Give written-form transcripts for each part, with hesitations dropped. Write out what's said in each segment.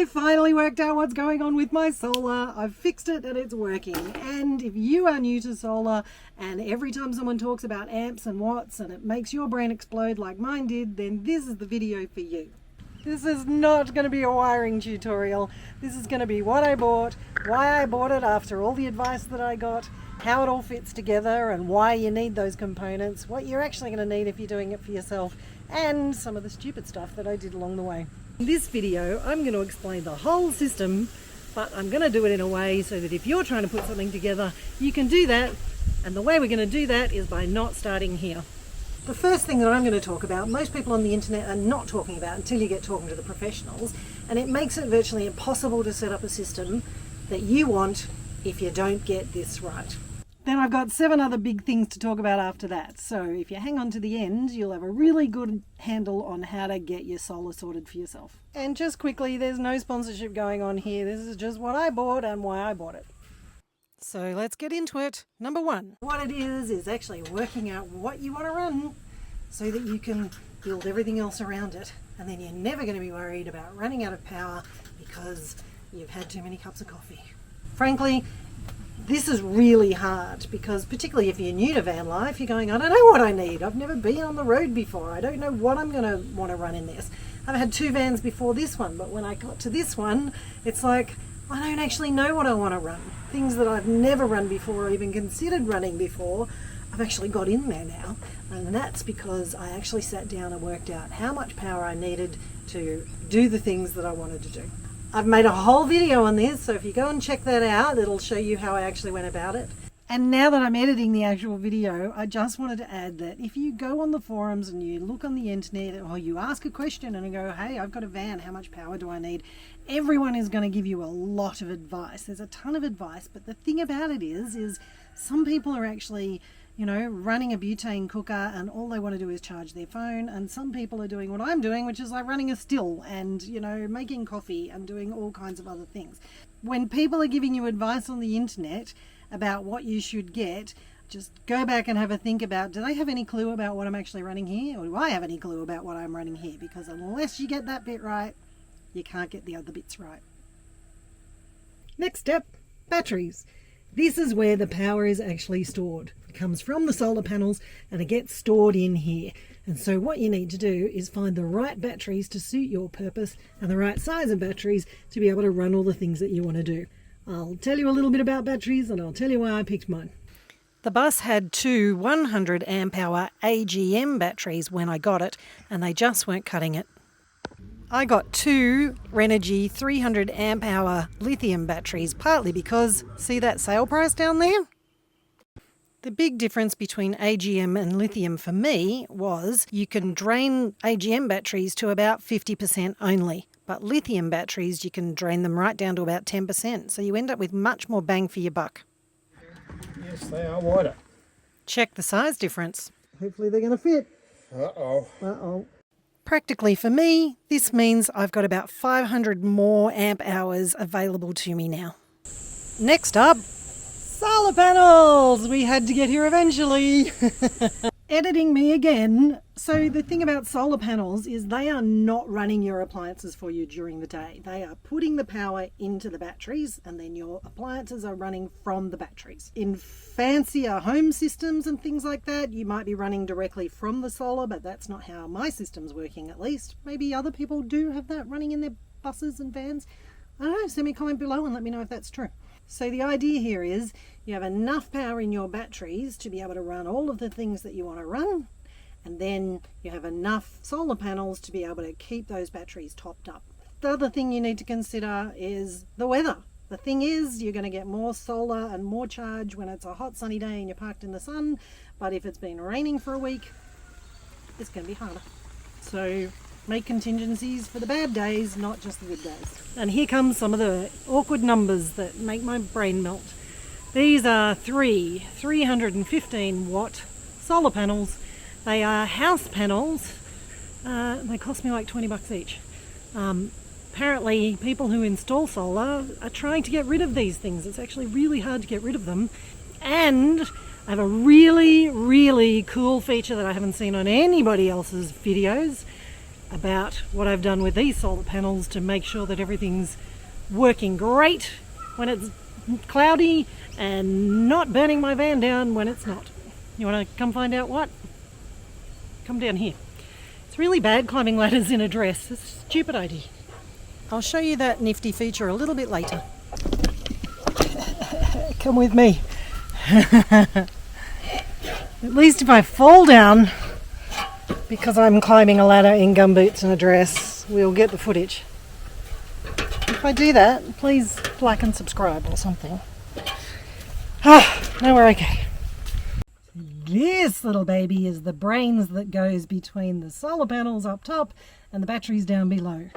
I finally worked out what's going on with my solar. I've fixed it and it's working. And if you are new to solar and every time someone talks about amps and watts and it makes your brain explode like mine did, then this is the video for you. This is not going to be a wiring tutorial. This is going to be what I bought, why I bought it after all the advice that I got, how it all fits together and why you need those components, what you're actually going to need if you're doing it for yourself, and some of the stupid stuff that I did along the way. In this video, I'm going to explain the whole system, but I'm going to do it in a way so that if you're trying to put something together, you can do that. And the way we're going to do that is by not starting here. The first thing that I'm going to talk about, most people on the internet are not talking about until you get talking to the professionals, and it makes it virtually impossible to set up a system that you want if you don't get this right. Then I've got 7 other big things to talk about after that. So if you hang on to the end, you'll have a really good handle on how to get your solar sorted for yourself. And just quickly, there's no sponsorship going on here. This is just what I bought and why I bought it. So let's get into it. Number 1, what it is actually working out what you want to run so that you can build everything else around it. And then you're never going to be worried about running out of power because you've had too many cups of coffee. Frankly, this is really hard because particularly if you're new to van life, you're going, I don't know what I need. I've never been on the road before. I don't know what I'm going to want to run in this. I've had 2 vans before this one, but when I got to this one, it's like, I don't actually know what I want to run. Things that I've never run before or even considered running before, I've actually got in there now. And that's because I actually sat down and worked out how much power I needed to do the things that I wanted to do. I've made a whole video on this, so if you go and check that out, it'll show you how I actually went about it. And now that I'm editing the actual video, I just wanted to add that if you go on the forums and you look on the internet or you ask a question and you go, hey, I've got a van, how much power do I need? Everyone is going to give you a lot of advice. There's a ton of advice, but the thing about it is some people are actually, running a butane cooker and all they want to do is charge their phone, and some people are doing what I'm doing, which is like running a still and, making coffee and doing all kinds of other things. When people are giving you advice on the internet about what you should get, just go back and have a think about, do they have any clue about what I'm actually running here, or do I have any clue about what I'm running here? Because unless you get that bit right, you can't get the other bits right. Next step, batteries. This is where the power is actually stored. It comes from the solar panels and it gets stored in here. And so what you need to do is find the right batteries to suit your purpose and the right size of batteries to be able to run all the things that you want to do. I'll tell you a little bit about batteries and I'll tell you why I picked mine. The bus had 2 100 amp hour AGM batteries when I got it, and they just weren't cutting it. I got 2 Renogy 300 amp hour lithium batteries, partly because, see that sale price down there? The big difference between AGM and lithium for me was you can drain AGM batteries to about 50% only, but lithium batteries you can drain them right down to about 10%, so you end up with much more bang for your buck. Yes, they are wider. Check the size difference. Hopefully they're going to fit. Uh-oh. Uh-oh. Practically for me, this means I've got about 500 more amp hours available to me now. Next up, solar panels! We had to get here eventually. Editing me again. So the thing about solar panels is they are not running your appliances for you during the day. They are putting the power into the batteries and then your appliances are running from the batteries. In fancier home systems and things like that, you might be running directly from the solar, but that's not how my system's working, at least. Maybe other people do have that running in their buses and vans. I don't know, send me a comment below and let me know if that's true. So the idea here is you have enough power in your batteries to be able to run all of the things that you want to run, and then you have enough solar panels to be able to keep those batteries topped up. The other thing you need to consider is the weather. The thing is, you're going to get more solar and more charge when it's a hot sunny day and you're parked in the sun, but if it's been raining for a week, it's going to be harder. So make contingencies for the bad days, not just the good days. And here comes some of the awkward numbers that make my brain melt. These are 3 315 watt solar panels. They are house panels. They cost me like 20 bucks each. Apparently people who install solar are trying to get rid of these things. It's actually really hard to get rid of them. And I have a really, really cool feature that I haven't seen on anybody else's videos. about what I've done with these solar panels to make sure that everything's working great when it's cloudy and not burning my van down when it's not. You want to come find out what? Come down here. It's really bad climbing ladders in a dress. It's a stupid idea. I'll show you that nifty feature a little bit later. Come with me. At least if I fall down because I'm climbing a ladder in gumboots and a dress, we'll get the footage. If I do that, please like and subscribe or something. Now we're okay. This little baby is the brains that goes between the solar panels up top and the batteries down below.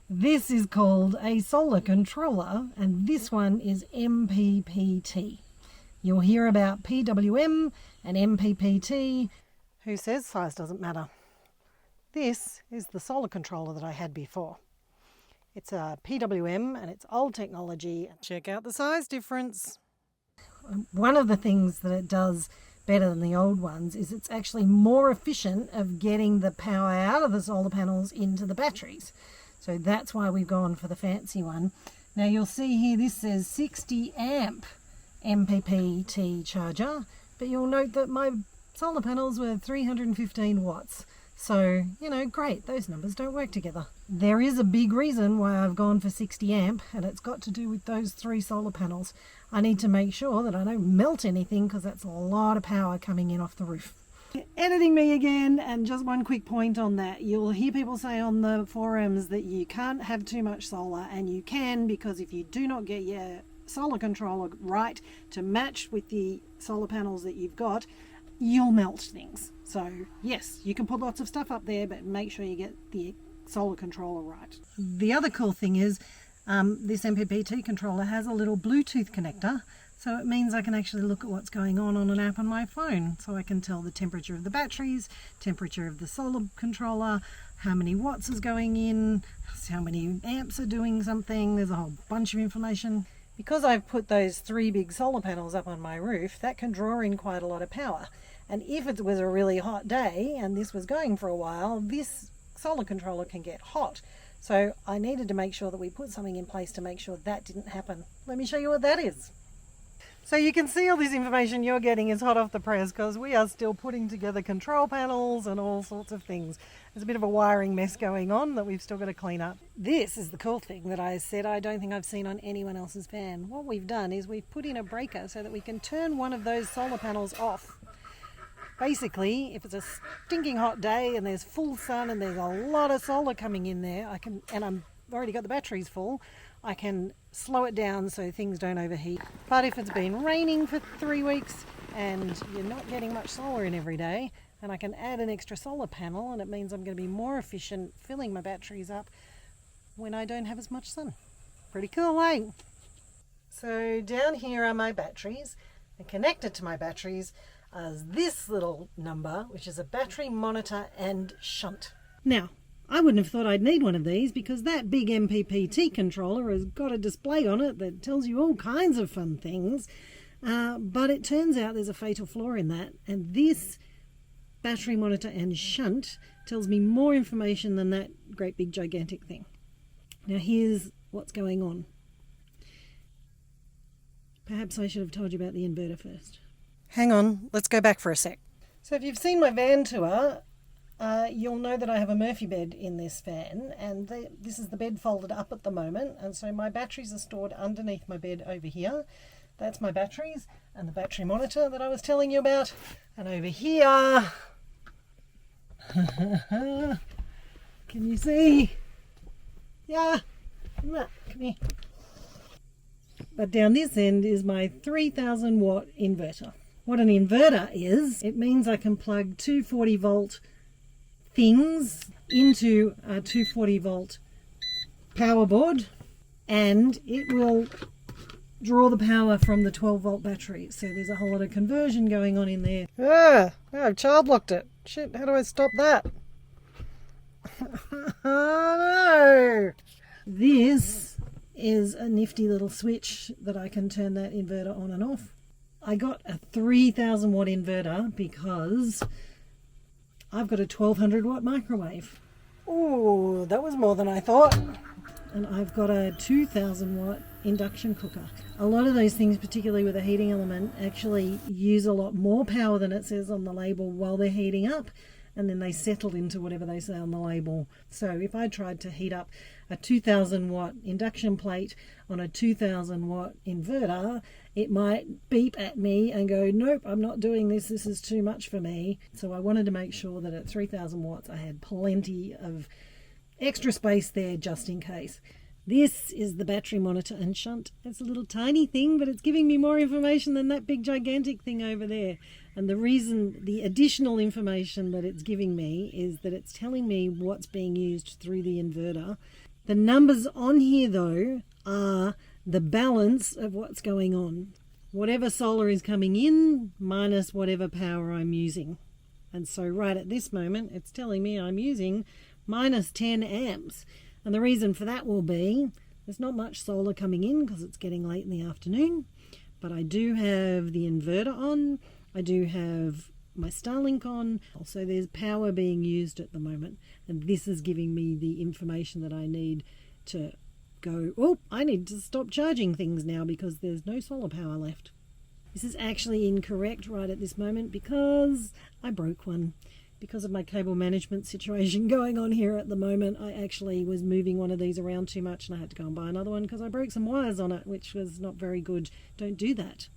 This is called a solar controller, and this one is MPPT. You'll hear about PWM and MPPT. Who says size doesn't matter? This is the solar controller that I had before. It's a PWM and it's old technology. Check out the size difference. One of the things that it does better than the old ones is it's actually more efficient of getting the power out of the solar panels into the batteries. So that's why we've gone for the fancy one. Now you'll see here this says 60 amp MPPT charger, but you'll note that my solar panels were 315 watts. So, you know, great, those numbers don't work together. There is a big reason why I've gone for 60 amp, and it's got to do with those 3 solar panels. I need to make sure that I don't melt anything because that's a lot of power coming in off the roof. Editing me again, and just one quick point on that. You'll hear people say on the forums that you can't have too much solar, and you can, because if you do not get your solar controller right to match with the solar panels that you've got, you'll melt things. So yes, you can put lots of stuff up there, but make sure you get the solar controller right. The other cool thing is this MPPT controller has a little Bluetooth connector, so it means I can actually look at what's going on an app on my phone. So I can tell the temperature of the batteries, temperature of the solar controller, how many watts is going in, how many amps are doing something. There's a whole bunch of information. Because I've put those 3 big solar panels up on my roof, that can draw in quite a lot of power. And if it was a really hot day and this was going for a while, this solar controller can get hot. So I needed to make sure that we put something in place to make sure that didn't happen. Let me show you what that is. So you can see all this information you're getting is hot off the press because we are still putting together control panels and all sorts of things. There's a bit of a wiring mess going on that we've still got to clean up. This is the cool thing that I said I don't think I've seen on anyone else's van. What we've done is we've put in a breaker so that we can turn one of those solar panels off. Basically, if it's a stinking hot day and there's full sun and there's a lot of solar coming in there, I've already got the batteries full, I can slow it down so things don't overheat. But if it's been raining for 3 weeks and you're not getting much solar in every day, then I can add an extra solar panel, and it means I'm going to be more efficient filling my batteries up when I don't have as much sun. Pretty cool, eh? So down here are my batteries, and connected to my batteries is this little number, which is a battery monitor and shunt. Now, I wouldn't have thought I'd need one of these because that big MPPT controller has got a display on it that tells you all kinds of fun things, but it turns out there's a fatal flaw in that, and this battery monitor and shunt tells me more information than that great big gigantic thing. Now here's what's going on. Perhaps I should have told you about the inverter first. Hang on, let's go back for a sec. So if you've seen my van tour, you'll know that I have a Murphy bed in this van, and this is the bed folded up at the moment, and so my batteries are stored underneath my bed over here. That's my batteries and the battery monitor that I was telling you about. And over here, can you see? Yeah, come here. But down this end is my 3000 watt inverter. What an inverter is, it means I can plug 240 volt things into a 240 volt power board, and it will draw the power from the 12 volt battery. So there's a whole lot of conversion going on in there. I've child locked it. Shit, how do I stop that? Oh no! This is a nifty little switch that I can turn that inverter on and off. I got a 3000 watt inverter because I've got a 1200 watt microwave. Oh, that was more than I thought. And I've got a 2000 watt induction cooker. A lot of those things, particularly with a heating element, actually use a lot more power than it says on the label while they're heating up, and then they settle into whatever they say on the label. So if I tried to heat up a 2000 watt induction plate on a 2000 watt inverter, it might beep at me and go, nope, I'm not doing this, this is too much for me. So I wanted to make sure that at 3000 watts I had plenty of extra space there just in case. This is the battery monitor and shunt. It's a little tiny thing, but it's giving me more information than that big gigantic thing over there. And the reason, the additional information that it's giving me is that it's telling me what's being used through the inverter. The numbers on here though are the balance of what's going on. Whatever solar is coming in minus whatever power I'm using. And so right at this moment, it's telling me I'm using minus 10 amps. And the reason for that will be there's not much solar coming in because it's getting late in the afternoon, but I do have the inverter on, I do have my Starlink on, so there's power being used at the moment, and this is giving me the information that I need to go, oh, I need to stop charging things now because there's no solar power left. This is actually incorrect right at this moment because I broke one. Because of my cable management situation going on here at the moment, I actually was moving one of these around too much and I had to go and buy another one because I broke some wires on it, which was not very good. Don't do that.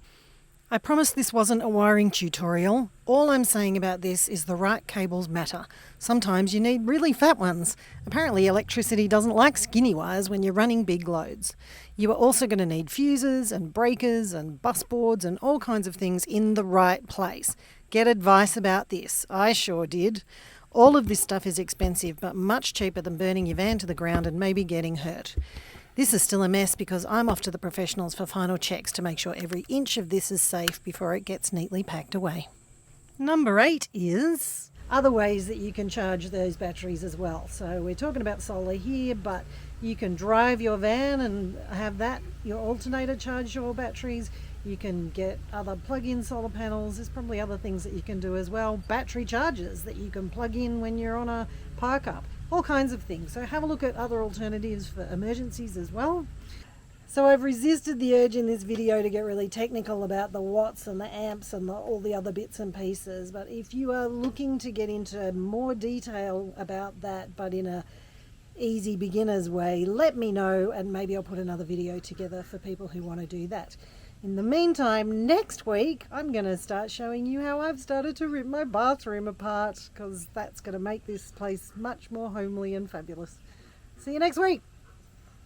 I promise this wasn't a wiring tutorial. All I'm saying about this is the right cables matter. Sometimes you need really fat ones. Apparently electricity doesn't like skinny wires when you're running big loads. You are also going to need fuses and breakers and bus boards and all kinds of things in the right place. Get advice about this. I sure did. All of this stuff is expensive, but much cheaper than burning your van to the ground and maybe getting hurt. This is still a mess because I'm off to the professionals for final checks to make sure every inch of this is safe before it gets neatly packed away. Number 8 is other ways that you can charge those batteries as well. So we're talking about solar here, but you can drive your van and have that, your alternator, charge your batteries. You can get other plug-in solar panels. There's probably other things that you can do as well. Battery chargers that you can plug in when you're on a park up. All kinds of things. So have a look at other alternatives for emergencies as well. So I've resisted the urge in this video to get really technical about the watts and the amps and all the other bits and pieces. But if you are looking to get into more detail about that, but in a easy beginner's way, let me know and maybe I'll put another video together for people who want to do that. In the meantime, next week, I'm going to start showing you how I've started to rip my bathroom apart because that's going to make this place much more homely and fabulous. See you next week.